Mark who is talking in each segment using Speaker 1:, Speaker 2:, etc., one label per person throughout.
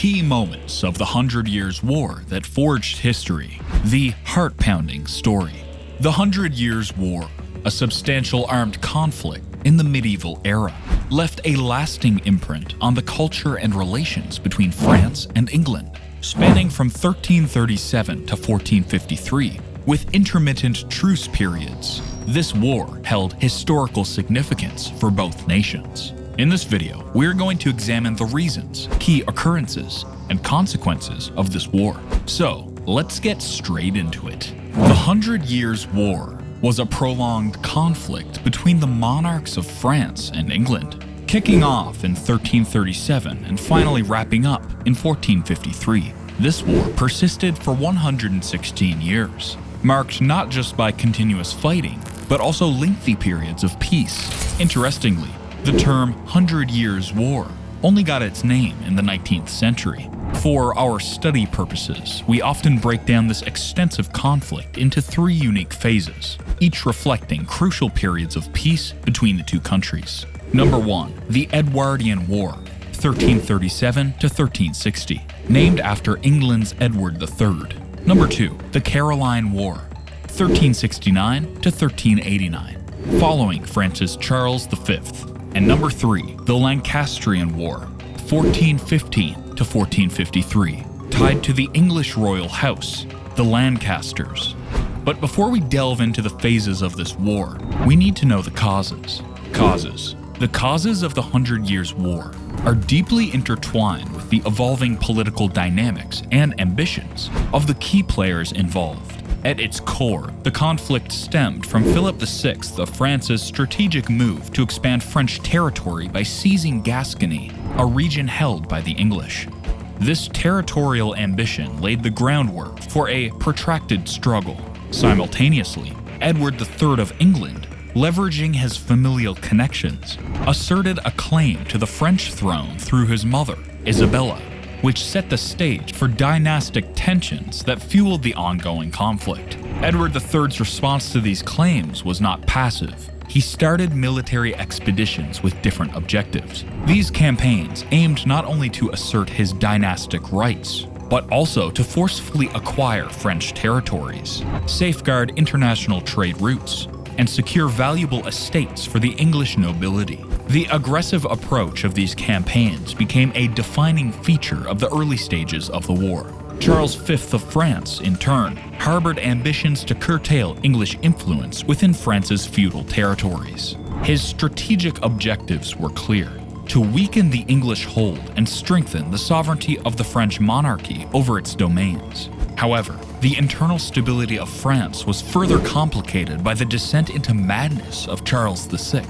Speaker 1: Key moments of the 100 Years' War that forged history. The heart-pounding story. The 100 Years' War, a substantial armed conflict in the medieval era, left a lasting imprint on the culture and relations between France and England, spanning from 1337 to 1453, with intermittent truce periods. This war held historical significance for both nations. In this video, we're going to examine the reasons, key occurrences, and consequences of this war. So, let's get straight into it. The 100 Years' War was a prolonged conflict between the monarchs of France and England, kicking off in 1337 and finally wrapping up in 1453. This war persisted for 116 years, marked not just by continuous fighting, but also lengthy periods of peace. Interestingly, the term 100 Years' War only got its name in the 19th century. For our study purposes, we often break down this extensive conflict into three unique phases, each reflecting crucial periods of peace between the two countries. Number 1. The Edwardian War, 1337 to 1360, named after England's Edward III. Number 2. The Caroline War, 1369 to 1389, following France's Charles V. And number 3, the Lancastrian War, 1415 to 1453, tied to the English royal house, the Lancasters. But before we delve into the phases of this war, we need to know the causes. The causes of the 100 Years' War are deeply intertwined with the evolving political dynamics and ambitions of the key players involved. At its core, the conflict stemmed from Philip VI of France's strategic move to expand French territory by seizing Gascony, a region held by the English. This territorial ambition laid the groundwork for a protracted struggle. Simultaneously, Edward III of England, leveraging his familial connections, asserted a claim to the French throne through his mother, Isabella, which set the stage for dynastic tensions that fueled the ongoing conflict. Edward III's response to these claims was not passive. He started military expeditions with different objectives. These campaigns aimed not only to assert his dynastic rights, but also to forcefully acquire French territories, safeguard international trade routes, and secure valuable estates for the English nobility. The aggressive approach of these campaigns became a defining feature of the early stages of the war. Charles V of France, in turn, harbored ambitions to curtail English influence within France's feudal territories. His strategic objectives were clear: to weaken the English hold and strengthen the sovereignty of the French monarchy over its domains. However, the internal stability of France was further complicated by the descent into madness of Charles VI.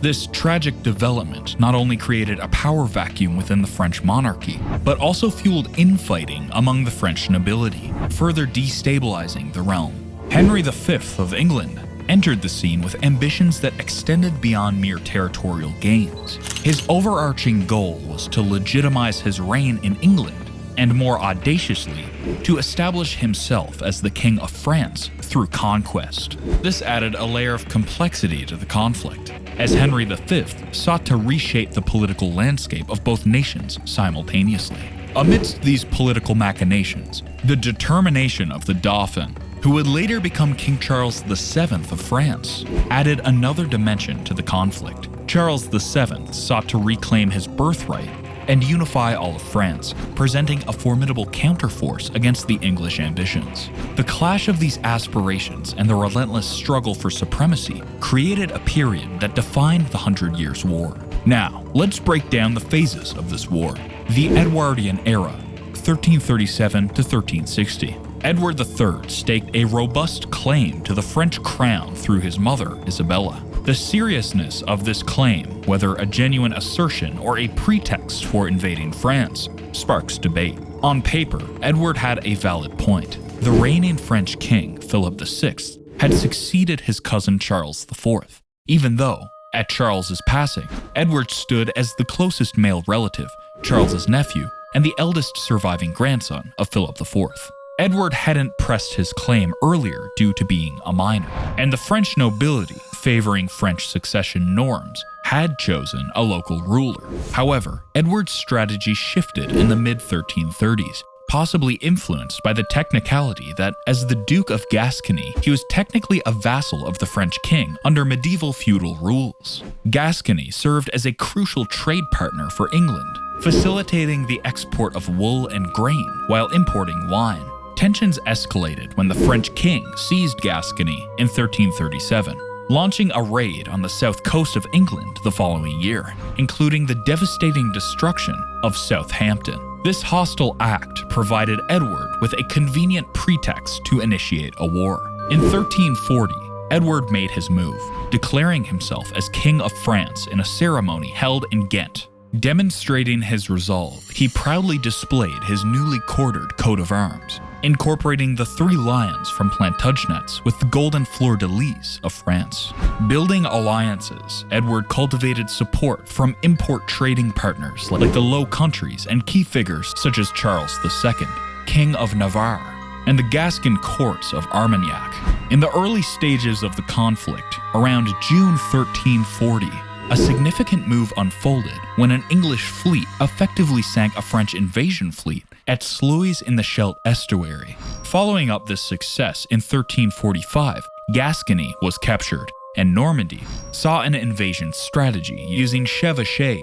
Speaker 1: This tragic development not only created a power vacuum within the French monarchy, but also fueled infighting among the French nobility, further destabilizing the realm. Henry V of England entered the scene with ambitions that extended beyond mere territorial gains. His overarching goal was to legitimize his reign in England, and more audaciously, to establish himself as the King of France through conquest. This added a layer of complexity to the conflict, as Henry V sought to reshape the political landscape of both nations simultaneously. Amidst these political machinations, the determination of the Dauphin, who would later become King Charles VII of France, added another dimension to the conflict. Charles VII sought to reclaim his birthright and unify all of France, presenting a formidable counterforce against the English ambitions. The clash of these aspirations and the relentless struggle for supremacy created a period that defined the 100 Years' War. Now, let's break down the phases of this war. The Edwardian era, 1337 to 1360. Edward III staked a robust claim to the French crown through his mother, Isabella. The seriousness of this claim, whether a genuine assertion or a pretext for invading France, sparks debate. On paper, Edward had a valid point. The reigning French king, Philip VI, had succeeded his cousin Charles IV, even though, at Charles's passing, Edward stood as the closest male relative, Charles's nephew, and the eldest surviving grandson of Philip IV. Edward hadn't pressed his claim earlier due to being a minor, and the French nobility, favoring French succession norms, had chosen a local ruler. However, Edward's strategy shifted in the mid-1330s, possibly influenced by the technicality that, as the Duke of Gascony, he was technically a vassal of the French king under medieval feudal rules. Gascony served as a crucial trade partner for England, facilitating the export of wool and grain while importing wine. Tensions escalated when the French king seized Gascony in 1337, launching a raid on the south coast of England the following year, including the devastating destruction of Southampton. This hostile act provided Edward with a convenient pretext to initiate a war. In 1340, Edward made his move, declaring himself as King of France in a ceremony held in Ghent. Demonstrating his resolve, he proudly displayed his newly quartered coat of arms, incorporating the 3 lions from Plantagenets with the golden fleur-de-lis of France. Building alliances, Edward cultivated support from import trading partners like the Low Countries and key figures such as Charles II, King of Navarre, and the Gascon courts of Armagnac. In the early stages of the conflict, around June 1340, a significant move unfolded when an English fleet effectively sank a French invasion fleet at Sluys in the Scheldt estuary. Following up this success in 1345, Gascony was captured, and Normandy saw an invasion strategy using chevauchés,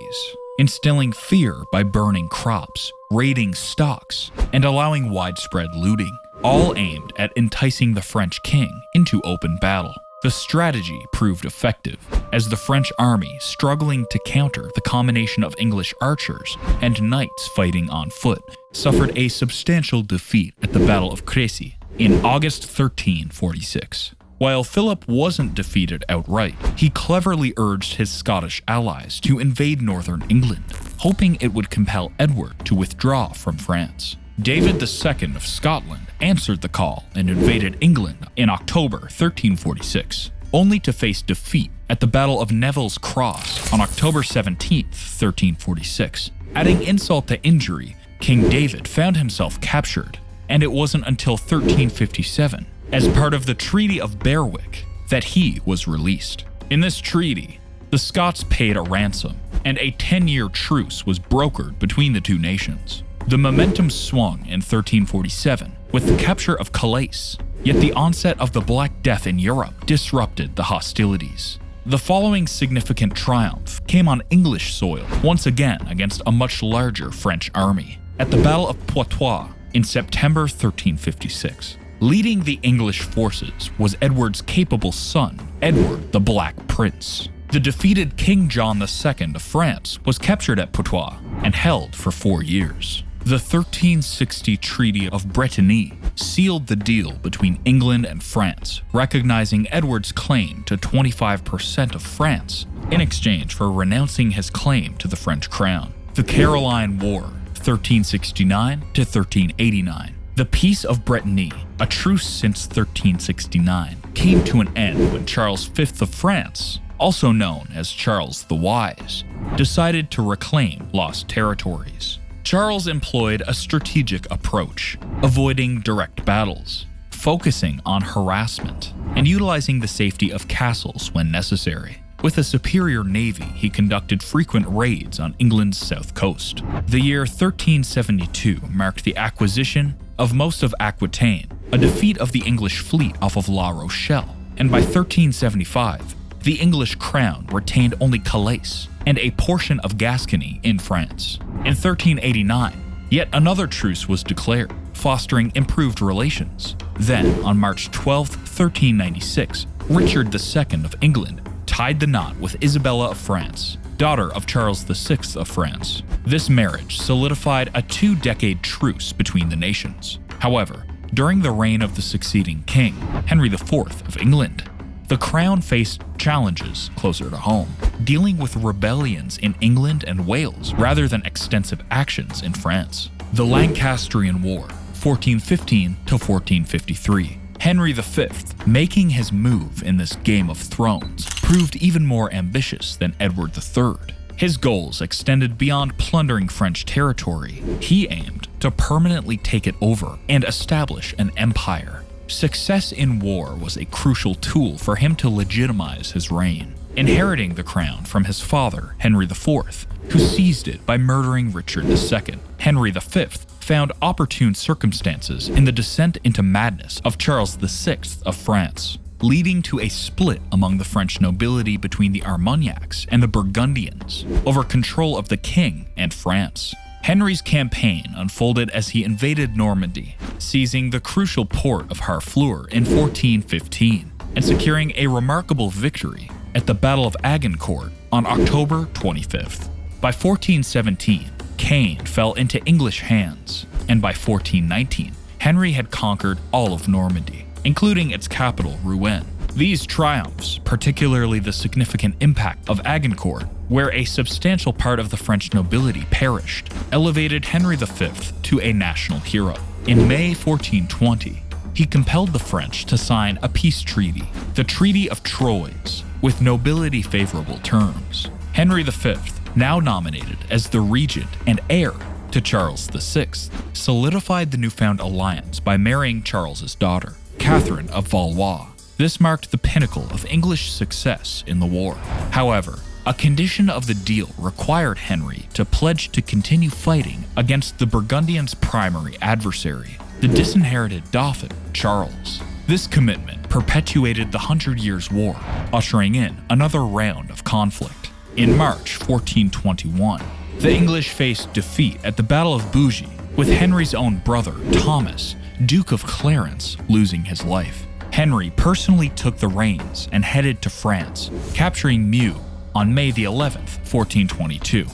Speaker 1: instilling fear by burning crops, raiding stocks, and allowing widespread looting, all aimed at enticing the French king into open battle. The strategy proved effective, as the French army, struggling to counter the combination of English archers and knights fighting on foot, suffered a substantial defeat at the Battle of Crécy in August 1346. While Philip wasn't defeated outright, he cleverly urged his Scottish allies to invade northern England, hoping it would compel Edward to withdraw from France. David II of Scotland answered the call and invaded England in October 1346, only to face defeat at the Battle of Neville's Cross on October 17, 1346. Adding insult to injury, King David found himself captured, and it wasn't until 1357, as part of the Treaty of Berwick, that he was released. In this treaty, the Scots paid a ransom, and a 10-year truce was brokered between the two nations. The momentum swung in 1347 with the capture of Calais, yet the onset of the Black Death in Europe disrupted the hostilities. The following significant triumph came on English soil, once again against a much larger French army, at the Battle of Poitiers in September 1356. Leading the English forces was Edward's capable son, Edward the Black Prince. The defeated King John II of France was captured at Poitiers and held for 4 years. The 1360 Treaty of Bretigny sealed the deal between England and France, recognizing Edward's claim to 25% of France in exchange for renouncing his claim to the French crown. The Caroline War, 1369 to 1389. The Peace of Bretigny, a truce since 1369, came to an end when Charles V of France, also known as Charles the Wise, decided to reclaim lost territories. Charles employed a strategic approach, avoiding direct battles, focusing on harassment, and utilizing the safety of castles when necessary. With a superior navy, he conducted frequent raids on England's south coast. The year 1372 marked the acquisition of most of Aquitaine, a defeat of the English fleet off of La Rochelle, and by 1375, the English crown retained only Calais and a portion of Gascony in France. In 1389, yet another truce was declared, fostering improved relations. Then, on March 12, 1396, Richard II of England tied the knot with Isabella of France, daughter of Charles VI of France. This marriage solidified a 2-decade truce between the nations. However, during the reign of the succeeding king, Henry IV of England, the crown faced challenges closer to home, dealing with rebellions in England and Wales rather than extensive actions in France. The Lancastrian War, 1415 to 1453. Henry V, making his move in this Game of Thrones, proved even more ambitious than Edward III. His goals extended beyond plundering French territory. He aimed to permanently take it over and establish an empire. Success in war was a crucial tool for him to legitimize his reign, inheriting the crown from his father, Henry IV, who seized it by murdering Richard II. Henry V found opportune circumstances in the descent into madness of Charles VI of France, leading to a split among the French nobility between the Armagnacs and the Burgundians over control of the king and France. Henry's campaign unfolded as he invaded Normandy, seizing the crucial port of Harfleur in 1415 and securing a remarkable victory at the Battle of Agincourt on October 25th. By 1417, Caen fell into English hands, and by 1419, Henry had conquered all of Normandy, including its capital, Rouen. These triumphs, particularly the significant impact of Agincourt, where a substantial part of the French nobility perished, elevated Henry V to a national hero. In May 1420, he compelled the French to sign a peace treaty, the Treaty of Troyes, with nobility favorable terms. Henry V, now nominated as the regent and heir to Charles VI, solidified the newfound alliance by marrying Charles's daughter, Catherine of Valois. This marked the pinnacle of English success in the war. However, a condition of the deal required Henry to pledge to continue fighting against the Burgundians' primary adversary, the disinherited Dauphin, Charles. This commitment perpetuated the 100 Years' War, ushering in another round of conflict. In March 1421, the English faced defeat at the Battle of Bougie, with Henry's own brother, Thomas, Duke of Clarence, losing his life. Henry personally took the reins and headed to France, capturing Meaux on May the 11th, 1422,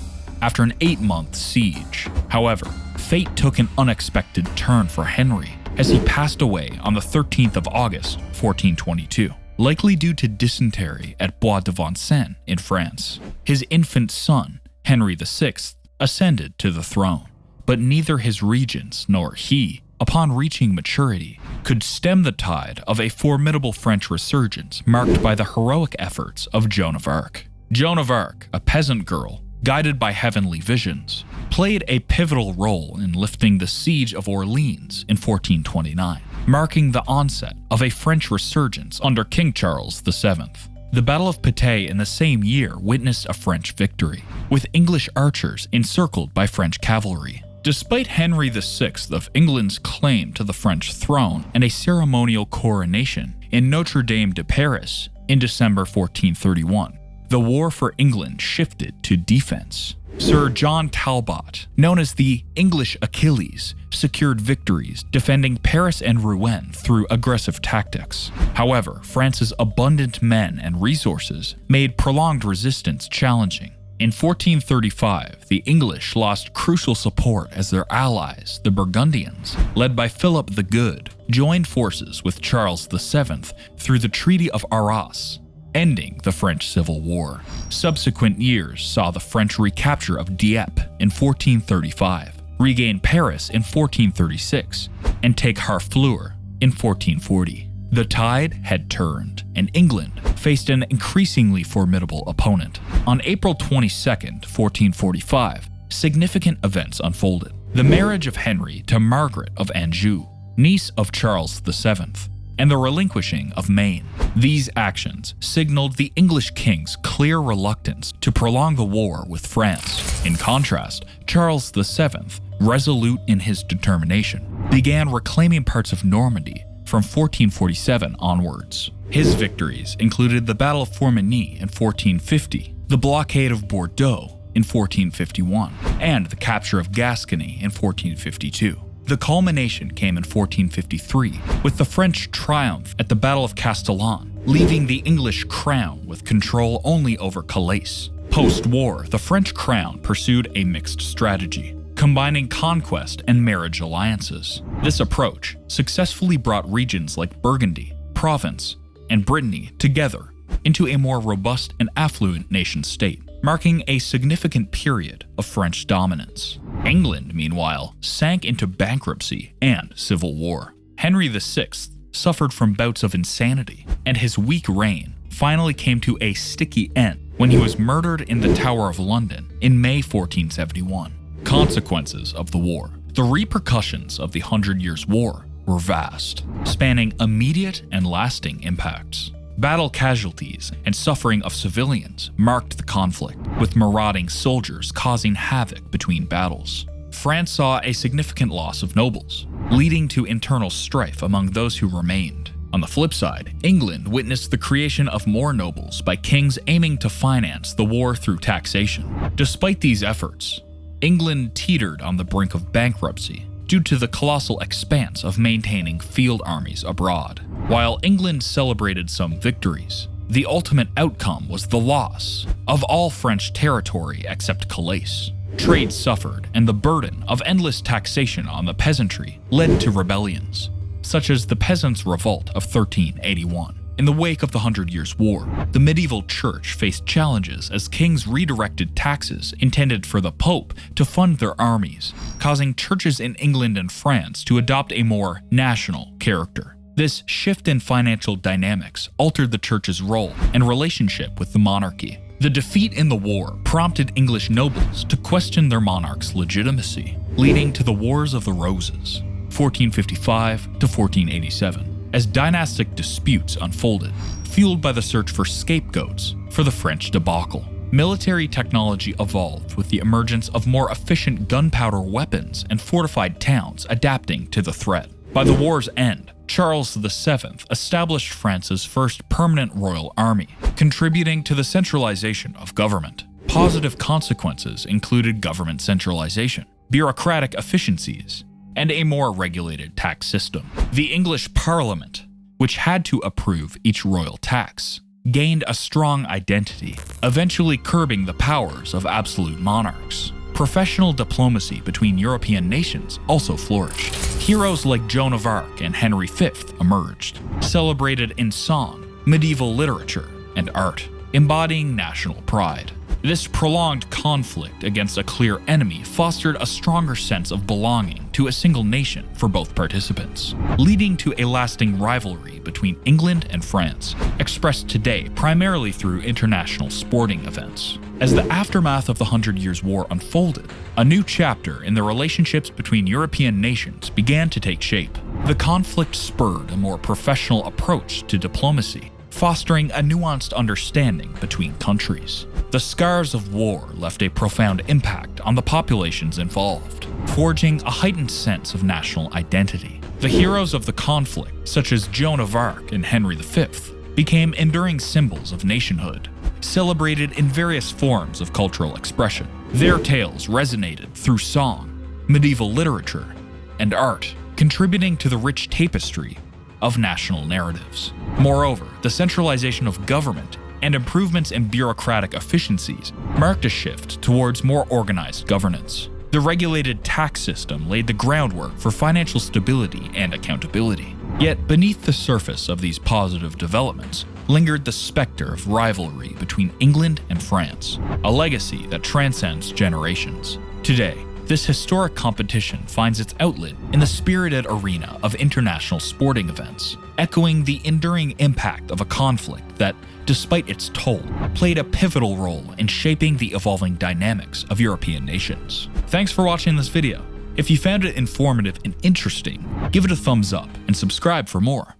Speaker 1: after an 8-month siege. However, fate took an unexpected turn for Henry as he passed away on the 13th of August, 1422, likely due to dysentery at Bois de Vincennes in France. His infant son, Henry VI, ascended to the throne, but neither his regents nor he, upon reaching maturity, could stem the tide of a formidable French resurgence marked by the heroic efforts of Joan of Arc. Joan of Arc, a peasant girl, guided by heavenly visions, played a pivotal role in lifting the siege of Orleans in 1429, marking the onset of a French resurgence under King Charles VII. The Battle of Patay in the same year witnessed a French victory, with English archers encircled by French cavalry. Despite Henry VI of England's claim to the French throne and a ceremonial coronation in Notre Dame de Paris in December 1431, the war for England shifted to defense. Sir John Talbot, known as the English Achilles, secured victories defending Paris and Rouen through aggressive tactics. However, France's abundant men and resources made prolonged resistance challenging. In 1435, the English lost crucial support as their allies, the Burgundians, led by Philip the Good, joined forces with Charles VII through the Treaty of Arras, ending the French Civil War. Subsequent years saw the French recapture of Dieppe in 1435, regain Paris in 1436, and take Harfleur in 1440. The tide had turned, and England faced an increasingly formidable opponent. On April 22, 1445, significant events unfolded. The marriage of Henry to Margaret of Anjou, niece of Charles VII, and the relinquishing of Maine. These actions signaled the English king's clear reluctance to prolong the war with France. In contrast, Charles VII, resolute in his determination, began reclaiming parts of Normandy from 1447 onwards. His victories included the Battle of Formigny in 1450, the blockade of Bordeaux in 1451, and the capture of Gascony in 1452. The culmination came in 1453 with the French triumph at the Battle of Castellane, leaving the English crown with control only over Calais. Post-war, the French crown pursued a mixed strategy, combining conquest and marriage alliances. This approach successfully brought regions like Burgundy, Provence, and Brittany together into a more robust and affluent nation-state, marking a significant period of French dominance. England, meanwhile, sank into bankruptcy and civil war. Henry VI suffered from bouts of insanity, and his weak reign finally came to a sticky end when he was murdered in the Tower of London in May 1471. Consequences of the war. The repercussions of the 100 Years' War were vast, spanning immediate and lasting impacts. Battle casualties and suffering of civilians marked the conflict, with marauding soldiers causing havoc between battles. France saw a significant loss of nobles, leading to internal strife among those who remained. On the flip side, England witnessed the creation of more nobles by kings aiming to finance the war through taxation. Despite these efforts, England teetered on the brink of bankruptcy due to the colossal expense of maintaining field armies abroad. While England celebrated some victories, the ultimate outcome was the loss of all French territory except Calais. Trade suffered, and the burden of endless taxation on the peasantry led to rebellions, such as the Peasants' Revolt of 1381. In the wake of the 100 Years' War, the medieval church faced challenges as kings redirected taxes intended for the Pope to fund their armies, causing churches in England and France to adopt a more national character. This shift in financial dynamics altered the church's role and relationship with the monarchy. The defeat in the war prompted English nobles to question their monarch's legitimacy, leading to the Wars of the Roses, 1455 to 1487. As dynastic disputes unfolded, fueled by the search for scapegoats for the French debacle. Military technology evolved with the emergence of more efficient gunpowder weapons and fortified towns adapting to the threat. By the war's end, Charles VII established France's first permanent royal army, contributing to the centralization of government. Positive consequences included government centralization, bureaucratic efficiencies, and a more regulated tax system. The English Parliament, which had to approve each royal tax, gained a strong identity, eventually curbing the powers of absolute monarchs. Professional diplomacy between European nations also flourished. Heroes like Joan of Arc and Henry V emerged, celebrated in song, medieval literature, and art, embodying national pride. This prolonged conflict against a clear enemy fostered a stronger sense of belonging to a single nation for both participants, leading to a lasting rivalry between England and France, expressed today primarily through international sporting events. As the aftermath of the 100 Years' War unfolded, a new chapter in the relationships between European nations began to take shape. The conflict spurred a more professional approach to diplomacy, fostering a nuanced understanding between countries. The scars of war left a profound impact on the populations involved, forging a heightened sense of national identity. The heroes of the conflict, such as Joan of Arc and Henry V, became enduring symbols of nationhood, celebrated in various forms of cultural expression. Their tales resonated through song, medieval literature, and art, contributing to the rich tapestry of national narratives. Moreover, the centralization of government and improvements in bureaucratic efficiencies marked a shift towards more organized governance. The regulated tax system laid the groundwork for financial stability and accountability. Yet beneath the surface of these positive developments lingered the specter of rivalry between England and France, a legacy that transcends generations. Today, this historic competition finds its outlet in the spirited arena of international sporting events, echoing the enduring impact of a conflict that, despite its toll, played a pivotal role in shaping the evolving dynamics of European nations. Thanks for watching this video. If you found it informative and interesting, give it a thumbs up and subscribe for more.